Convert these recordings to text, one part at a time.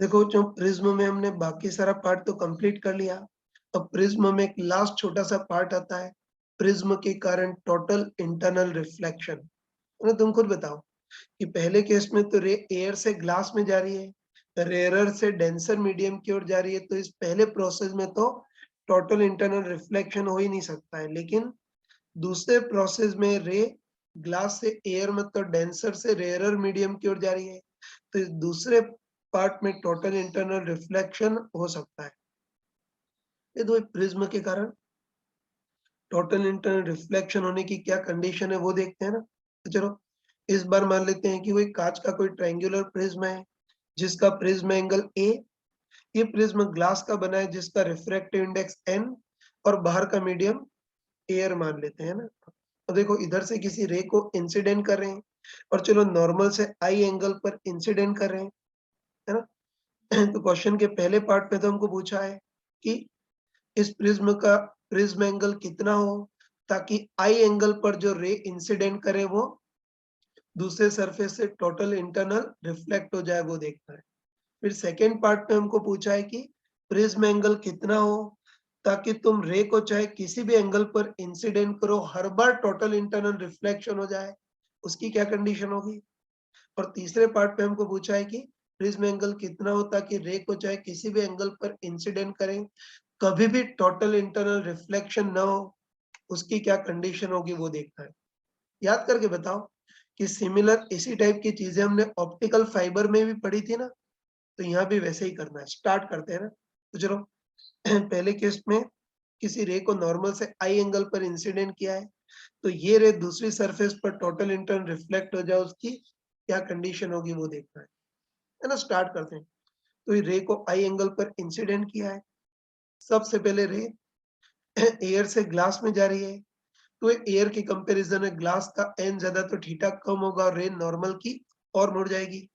देखो जो प्रिज्म में हमने बाकी सारा पार्ट तो कंप्लीट कर लिया। अब प्रिज्म में एक लास्ट छोटा सा पार्ट आता है, प्रिज्म के कारण टोटल इंटरनल रिफ्लेक्शन। तो तुम खुद बताओ कि पहले केस में तो रे एयर से ग्लास में जा रही है, रेयरर से डेंसर मीडियम की ओर जा रही है, तो इस पहले प्रोसेस में तो टोटल इंटरनल रिफ्लेक्शन हो ही नहीं सकता है। लेकिन दूसरे प्रोसेस में रे ग्लास से एयर मतलब डेंसर से रेयरर मीडियम की ओर जा रही है, तो इस दूसरे पार्ट में टोटल इंटरनल रिफ्लेक्शन हो सकता है। ये दो प्रिज्म के कारण टोटल इंटरनल रिफ्लेक्शन होने की क्या कंडीशन है वो देखते हैं ना। तो चलो इस बार मान लेते हैं कि वो एक कांच का कोई ट्रायंगुलर प्रिज्म है जिसका प्रिज्म एंगल ए। ये प्रिज्म ग्लास का बना है जिसका रिफ्रैक्टिव इंडेक्स एन और बाहर का मीडियम एयर मान लेते हैं ना। तो देखो इधर से किसी रे को इंसिडेंट कर रहे हैं और चलो नॉर्मल से आई एंगल पर इंसिडेंट कर रहे हैं, है ना। तो क्वेश्चन के पहले पार्ट में तो हमको पूछा है कि इस प्रिज्म का प्रिज्म एंगल कितना हो ताकि आई एंगल पर जो रे इंसिडेंट करे वो दूसरे सरफेस से टोटल इंटरनल रिफ्लेक्ट हो जाए, वो देखना है। फिर सेकेंड पार्ट में हमको पूछा है कि प्रिज्म एंगल कितना हो ताकि तुम रे को चाहे किसी भी एंगल पर इंसिडेंट करो हर बार टोटल इंटरनल रिफ्लेक्शन हो जाए, उसकी क्या कंडीशन होगी। और तीसरे पार्ट में हमको पूछा है कि प्रिज्म एंगल कितना हो ताकि रे को चाहे किसी भी एंगल पर इंसिडेंट करें कभी भी टोटल इंटरनल रिफ्लेक्शन ना हो, उसकी क्या कंडीशन होगी वो देखना है। याद करके बताओ कि सिमिलर इसी टाइप की चीजें हमने ऑप्टिकल फाइबर में भी पढ़ी थी ना, तो यहाँ भी वैसे ही करना है। स्टार्ट करते हैं ना। तो चलो पहले केस में किसी रे को नॉर्मल से आई एंगल पर इंसिडेंट किया है, तो ये रे दूसरी सरफेस पर टोटल इंटरनल रिफ्लेक्ट हो जाए, उसकी क्या कंडीशन होगी वो देखना है ना। स्टार्ट करते हैं। तो ये रे को आई एंगल पर इंसिडेंट किया है। सबसे पहले रे एयर से ग्लास में जा रही है, तो एयर के कंपैरिजन में ग्लास का एन ज्यादा तो थीटा कम होगा और रे नॉर्मल की और मुड़ जाएगी।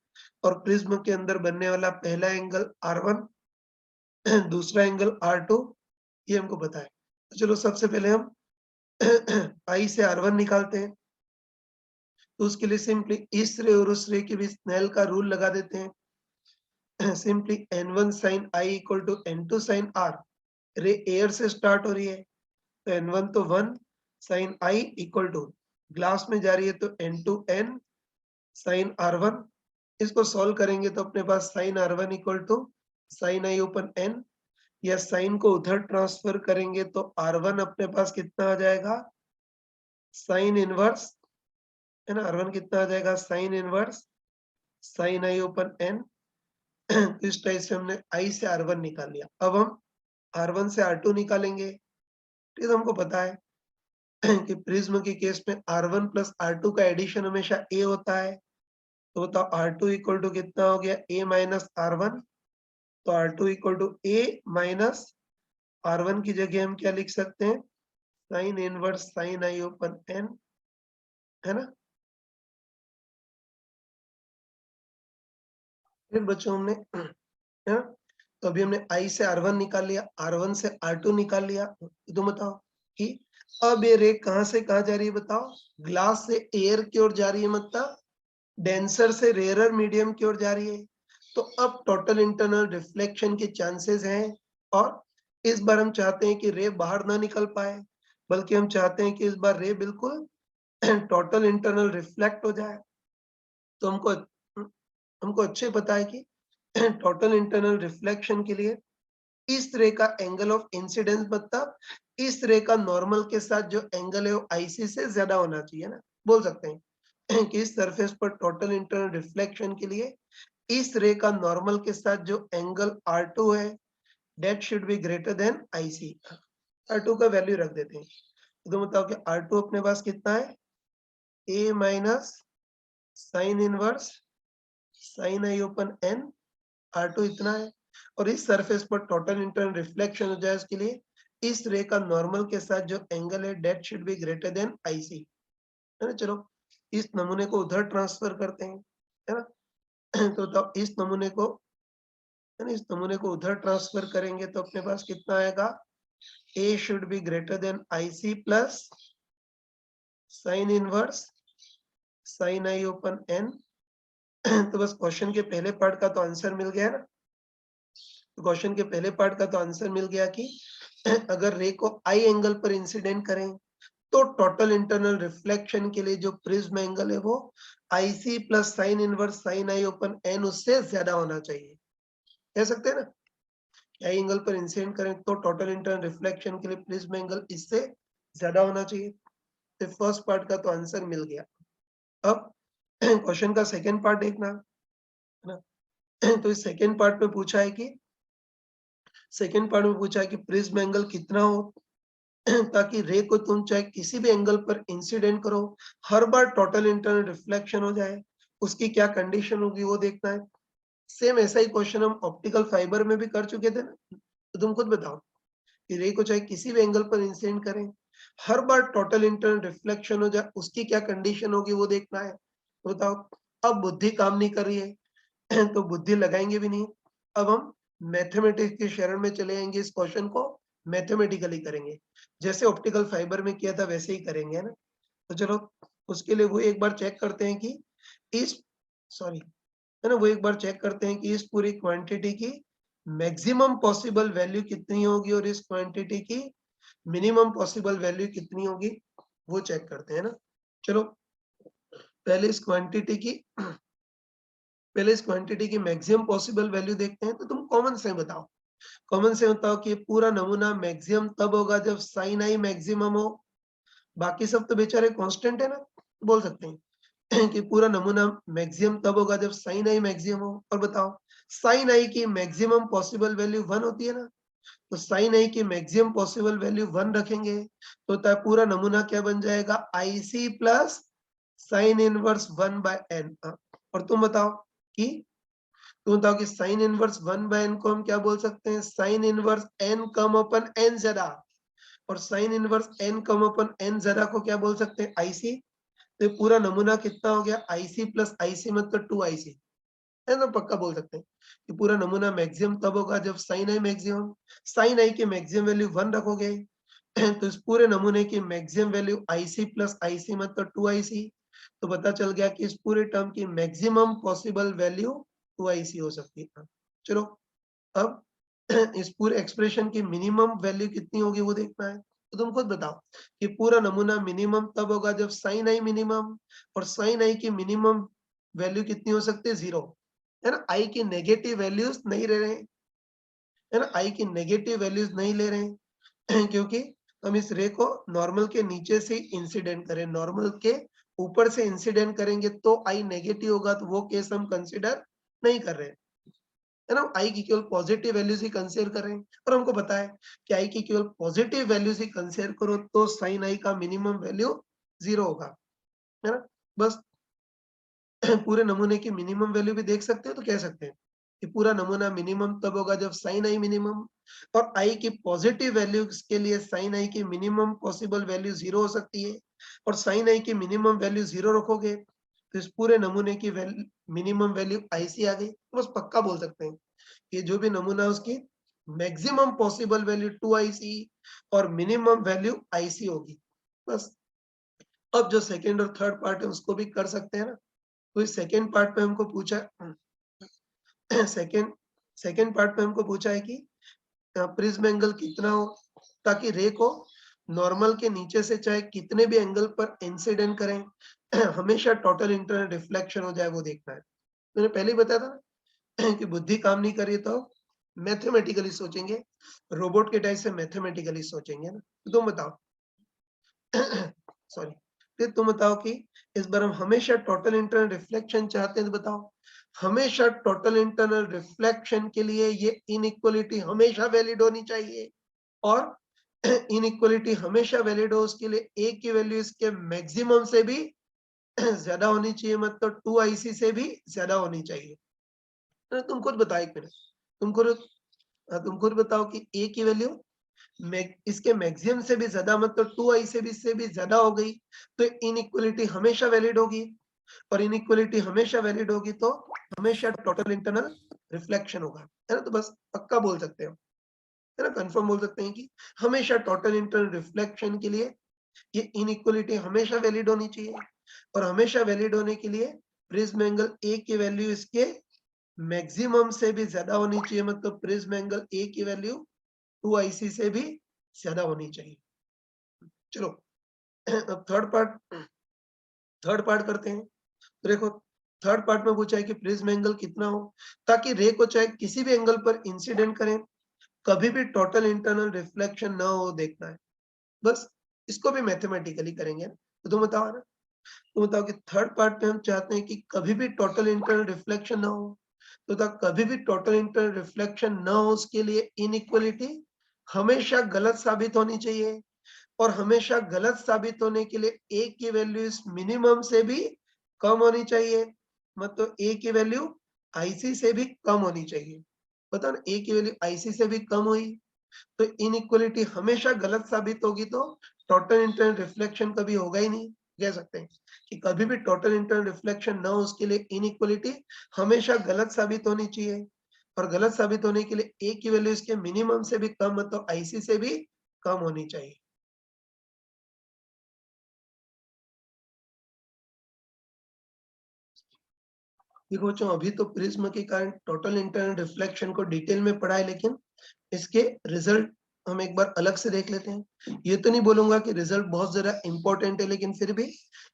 और प्रिज्म के अंदर बनने वाला पहला एंगल R1, दूसरा एंगल R2, ये हमको पता है। तो चलो सबसे पहले हम I से R1 निकालते हैं। तो उसके लिए सिंपली इस रे और उस रे के बीच स्नेल का रूल लगा देते हैं। Simply N1 sin I equal to N2 sin R। Ray air से स्टार्ट हो रही है तो N1 तो 1 sin I equal to glass में जा रही है तो N2 N sin R1। इसको सॉल्व करेंगे तो अपने पास sin R1 equal to sin I upon N, या साइन को उधर ट्रांसफर करेंगे तो R1 अपने पास कितना आ जाएगा, साइन इनवर्स, है ना। R1 कितना आ जाएगा, sign inverse sign I upon N। तो इस टाइप से हमने I से R1 निकाल लिया। अब हम R1 से R2 निकालेंगे। तो हमको पता है कि प्रिज्म के केस में R1 प्लस R2 का एडिशन हमेशा A होता है। तो बताओ R2 इक्वल टू कितना हो गया, A माइनस R1। तो R2 equal to A minus R1 की जगह हम क्या लिख सकते हैं, sign inverse sign I upon N, है ना। फिर बच्चों हमने है ना, तो अभी हमने I से R1 निकाल लिया, R1 से R2 निकाल लिया। तो बताओ कि अब ये रे कहां से कहां जा रही है, बताओ। ग्लास से एयर की ओर जा रही है, मतलब डेंसर से रेयरर मीडियम की ओर जा रही है। तो अब टोटल इंटरनल रिफ्लेक्शन के चांसेस हैं, और इस बार हम चाहते हैं कि रे बाहर ना निकल पाए, बल्कि हम चाहते हैं कि इस बार रे बिल्कुल टोटल इंटरनल रिफ्लेक्ट हो जाए। तो हमको अच्छे पता है कि टोटल इंटरनल रिफ्लेक्शन के लिए इस रे का एंगल ऑफ इंसिडेंस मतलब इस रे का नॉर्मल के साथ जो एंगल है वो आईसी से ज्यादा होना चाहिए ना। बोल सकते हैं कि इस सरफेस पर टोटल इंटरनल रिफ्लेक्शन के लिए इस रे का नॉर्मल के साथ जो एंगल R2 है that should be greater than IC. R2 का वैल्यू रख देते हैं। तो बताओ कि R2 अपने पास कितना है, A minus sign inverse sign I upon N। R2 इतना है, और इस सरफेस पर टोटल इंटरनल रिफ्लेक्शन हो जाए उसके लिए इस रे का नॉर्मल के साथ जो एंगल है that should be greater than IC, है ना। चलो इस नमूने को उधर ट्रांसफर करते हैं, है ना। तो बताओ इस नमूने को, है ना, इस नमूने को उधर ट्रांसफर करेंगे तो अपने पास कितना आएगा, A should be greater than IC plus sine inverse sign I upon N। तो बस क्वेश्चन के पहले पार्ट का तो आंसर मिल गया ना। तो क्वेश्चन के पहले पार्ट का तो आंसर मिल गया कि अगर रे को आई एंगल पर इंसिडेंट करें तो टोटल इंटरनल रिफ्लेक्शन के लिए जो प्रिज्म एंगल है वो IC plus sine inverse sine I upon N उससे ज्यादा होना चाहिए। कह सकते हैं ना, आई एंगल पर इंसिडेंट करें तो टोटल इंटरनल रिफ्लेक्शन के लिए प्रिज्म एंगल इससे ज्यादा होना चाहिए। तो फर्स्ट पार्ट का तो आंसर मिल गया। अब क्वेश्चन का सेकंड पार्ट देखना है ना। तो इस सेकंड पार्ट में पूछा है कि प्रिज्म एंगल कितना हो ताकि रे को तुम चाहे किसी भी एंगल पर इंसिडेंट करो, हर बार टोटल इंटरनल रिफ्लेक्शन हो जाए, उसकी क्या कंडीशन होगी वो देखना है। सेम ऐसा ही क्वेश्चन हम ऑप्टिकल फाइबर में भी कर चुके थे ना। तो तुम खुद बताओ कि रे को चाहे किसी भी एंगल पर इंसिडेंट करें, हर बार टोटल इंटरनल रिफ्लेक्शन हो जाए, उसकी क्या कंडीशन होगी वो देखना है। तो बताओ, अब बुद्धि काम नहीं कर रही है तो बुद्धि लगाएंगे भी नहीं। अब हम मैथमेटिक्स की शरण में चले जाएंगे, इस क्वेश्चन को मैथमेटिकली करेंगे, जैसे ऑप्टिकल फाइबर में किया था वैसे ही करेंगे, है ना। तो चलो उसके लिए वो एक बार चेक करते हैं कि इस सॉरी है ना, वो एक बार चेक करते हैं कि इस पूरी क्वांटिटी की मैक्सिमम पॉसिबल वैल्यू कितनी होगी और इस क्वांटिटी की मिनिमम पॉसिबल वैल्यू कितनी होगी, वो चेक करते हैं ना। चलो पहले इस क्वांटिटी की मैक्सिमम पॉसिबल वैल्यू देखते हैं। तो तुम कॉमन से बताओ कि पूरा नमूना मैक्सिमम तब होगा जब साइन आई मैक्सिमम हो। बाकी सब तो बेचारे कांस्टेंट है ना, बोल सकते हैं कि पूरा नमूना मैक्सिमम तब होगा जब साइन आई मैक्सिमम हो। और बताओ, साइन आई की मैक्सिमम पॉसिबल वैल्यू 1 होती है ना, तो साइन आई की मैक्सिमम पॉसिबल वैल्यू 1 रखेंगे तो होता है पूरा नमूना क्या बन जाएगा, IC plus sine inverse 1 by N. और तुम बताओ कि साइन इनवर्स 1 बाय एन को हम क्या बोल सकते हैं, साइन इनवर्स एन कम अपन एन ज्यादा। और साइन इनवर्स एन कम अपन एन ज्यादा को क्या बोल सकते हैं, आईसी। तो पूरा नमूना कितना हो गया, आईसी प्लस आईसी मतलब 2 आईसी, है ना। पक्का बोल सकते हैं कि पूरा नमूना मैक्सिमम तब होगा जब साइन आई मैक्सिमम, साइन आई की मैक्सिमम वैल्यू 1 रखोगे तो इस पूरे नमूने की maximum value IC plus IC मतलब 2 आईसी। तो पता चल गया कि इस पूरे टर्म की मैक्सिमम पॉसिबल वैल्यू 2 आईसी हो सकती है। चलो अब इस पूरे एक्सप्रेशन की मिनिमम वैल्यू कितनी होगी वो देखना है। तो तुम खुद बताओ कि पूरा नमूना मिनिमम तब होगा जब साइन आई मिनिमम, और साइन आई की मिनिमम वैल्यू कितनी हो सकती है, 0, है ना। आई की नेगेटिव वैल्यूज नहीं ले रहे हैं, है ना, आई की नेगेटिव वैल्यूज नहीं ले रहे हैं क्योंकि हम इस रे को नॉर्मल के नीचे से इंसिडेंट करें, नॉर्मल के ऊपर से इंसिडेंट करेंगे तो आई नेगेटिव होगा, तो वो केस हम कंसिडर नहीं कर रहे हैं, है ना। आई की केवल पॉजिटिव वैल्यूज ही कंसिडर कर रहे हैं। और हमको पता है कि आई की केवल पॉजिटिव वैल्यूज ही कंसिडर करो तो साइन आई का मिनिमम वैल्यू 0 होगा, है ना। बस पूरे नमूने की मिनिमम वैल्यू भी देख सकते हो तो कह सकते हैं कि पूरा नमूना मिनिमम तब होगा जब साइन आई मिनिमम, और आई की पॉजिटिव वैल्यूज के लिए साइन आई की मिनिमम पॉसिबल वैल्यू 0 हो सकती है, और साइन आई की मिनिमम वैल्यू 0 रखोगे तो इस पूरे नमूने की मिनिमम वैल्यू आईसी आ गई। तो बस पक्का बोल सकते हैं कि जो भी नमूना उसकी मैक्सिमम पॉसिबल वैल्यू 2 आईसी और मिनिमम वैल्यू आईसी होगी। बस अब जो सेकेंड और थर्ड पार्ट है उसको भी कर सकते हैं ना। तो इस सेकेंड पार्ट में हमको पूछा सेकेंड सेकेंड पार्ट में हमको पूछा है कि प्रिज्म एंगल कितना हो ताकि रे को नॉर्मल के नीचे से चाहे कितने भी एंगल पर इंसिडेंट करें हमेशा टोटल इंटरनल रिफ्लेक्शन हो जाए वो देखना है। मैंने पहले ही बताया था ना कि बुद्धि काम नहीं कर रही तो मैथमेटिकली सोचेंगे, रोबोट के टाइप से मैथमेटिकली सोचेंगे ना। तो तुम बताओ सॉरी, फिर तुम बताओ कि इस बार हम हमेशा टोटल इंटरनल रिफ्लेक्शन चाहते हैं, तो बताओ हमेशा टोटल इंटरनल रिफ्लेक्शन के लिए ये इनइक्वालिटी हमेशा वैलिड होनी चाहिए, और इनइक्वालिटी हमेशा वैलिड हो उसके लिए ए की वैल्यू इसके मैक्सिमम से भी ज्यादा होनी चाहिए, मतलब 2 आईसी से भी ज्यादा होनी चाहिए। तुम खुद बताओ एक मिनट, तुम खुद बताओ कि ए की वैल्यू इसके मैक्सिमम से भी ज्यादा मतलब 2 आई से भी ज्यादा हो गई तो इनइक्वालिटी हमेशा वैलिड होगी, और इनइक्वालिटी हमेशा वैलिड होगी तो हमेशा टोटल इंटरनल रिफ्लेक्शन होगा, है ना। तो बस पक्का बोल सकते हो, है ना, कंफर्म बोल सकते हैं कि हमेशा टोटल इंटरनल रिफ्लेक्शन के लिए ये इनइक्वालिटी हमेशा वैलिड होनी चाहिए, और हमेशा वैलिड होने के लिए प्रिज्म एंगल ए की वैल्यू इसके मैक्सिमम से भी ज्यादा होनी चाहिए, मतलब प्रिज्म एंगल ए की वैल्यू 2IC से भी ज्यादा होनी चाहिए। चलो अब थर्ड पार्ट करते हैं। तो देखो, थर्ड पार्ट में पूछा है कि प्रिज्म एंगल कितना हो, ताकि रे को चाहे किसी भी एंगल पर इंसिडेंट करें, कभी भी टोटल इंटरनल रिफ्लेक्शन ना हो देखना है। बस इसको भी मैथमेटिकली करेंगे। तो तुम बताओ ना, तुम बताओ कि थर्ड पार्ट में हम चाहते हैं कि कभी भी टोटल इंटरनल रिफ्लेक्शन ना हो। तो कभी भी टोटल इंटरनल रिफ्लेक्शन ना हो, उसके लिए इनइक्वालिटी हमेशा गलत साबित होनी चाहिए, और हमेशा गलत साबित होने के लिए ए की वैल्यू इस मिनिमम से भी कम होनी चाहिए, मतलब ए की वैल्यू आईसी से भी कम होनी चाहिए। बताओ ना, ए की वैल्यू आईसी से भी कम हुई तो इनइक्वालिटी हमेशा गलत साबित होगी, तो टोटल इंटरनल रिफ्लेक्शन कभी होगा ही नहीं। कह सकते हैं कि कभी भी टोटल इंटरनल रिफ्लेक्शन ना हो, उसके लिए इनइक्वालिटी हमेशा गलत साबित होनी चाहिए, और गलत साबित होने के लिए ए की वैल्यू इसके मिनिमम से भी कम, मतलब आईसी से भी कम होनी चाहिए। देखो बच्चों, अभी तो प्रिज्म के कारण टोटल इंटरनल रिफ्लेक्शन को डिटेल में पढ़ा है, लेकिन इसके रिजल्ट हम एक बार अलग से देख लेते हैं। ये तो नहीं बोलूंगा कि रिजल्ट बहुत ज्यादा इंपॉर्टेंट है, लेकिन फिर भी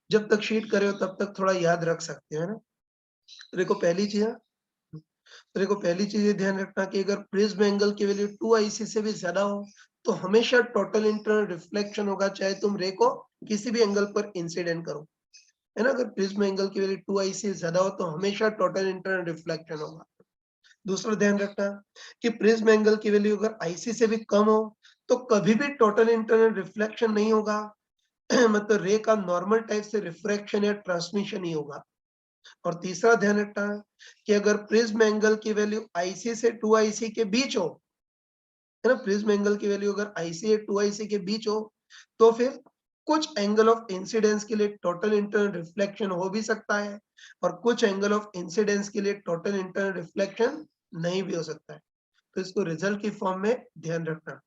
जब तक शीट करे हो तब तक थोड़ा याद रख सकते हैं ना। तो देखो पहली चीज ये ध्यान रखना कि अगर प्रिज्म एंगल की वैल्यू 2IC से भी ज्यादा हो, तो हमेशा टोटल इंटरनल रिफ्लेक्शन होगा, चाहे तुम रे को किसी भी एंगल पर इंसिडेंट करो, है ना। अगर प्रिज्म एंगल की वैल्यू 2IC से ज्यादा हो तो हमेशा टोटल इंटरनल रिफ्लेक्शन होगा। दूसरा ध्यान रखना कि प्रिज्म एंगल की वैल्यू अगर आईसी से भी कम हो, तो कभी भी टोटल इंटरनल रिफ्लेक्शन नहीं होगा मतलब रे का नॉर्मल टाइप से रिफ्रैक्शन या ट्रांसमिशन ही होगा। और तीसरा ध्यान रखना कि अगर प्रिज्म एंगल की वैल्यू आईसी से 2IC के बीच हो, है ना, प्रिज्म एंगल की वैल्यू अगर आईसी या 2IC के बीच हो, तो फिर कुछ एंगल ऑफ इंसिडेंस के लिए टोटल इंटरनल रिफ्लेक्शन हो भी सकता है, और कुछ एंगल ऑफ इंसिडेंस के लिए टोटल इंटरनल रिफ्लेक्शन नहीं भी हो सकता है। तो इसको रिजल्ट की फॉर्म में ध्यान रखना।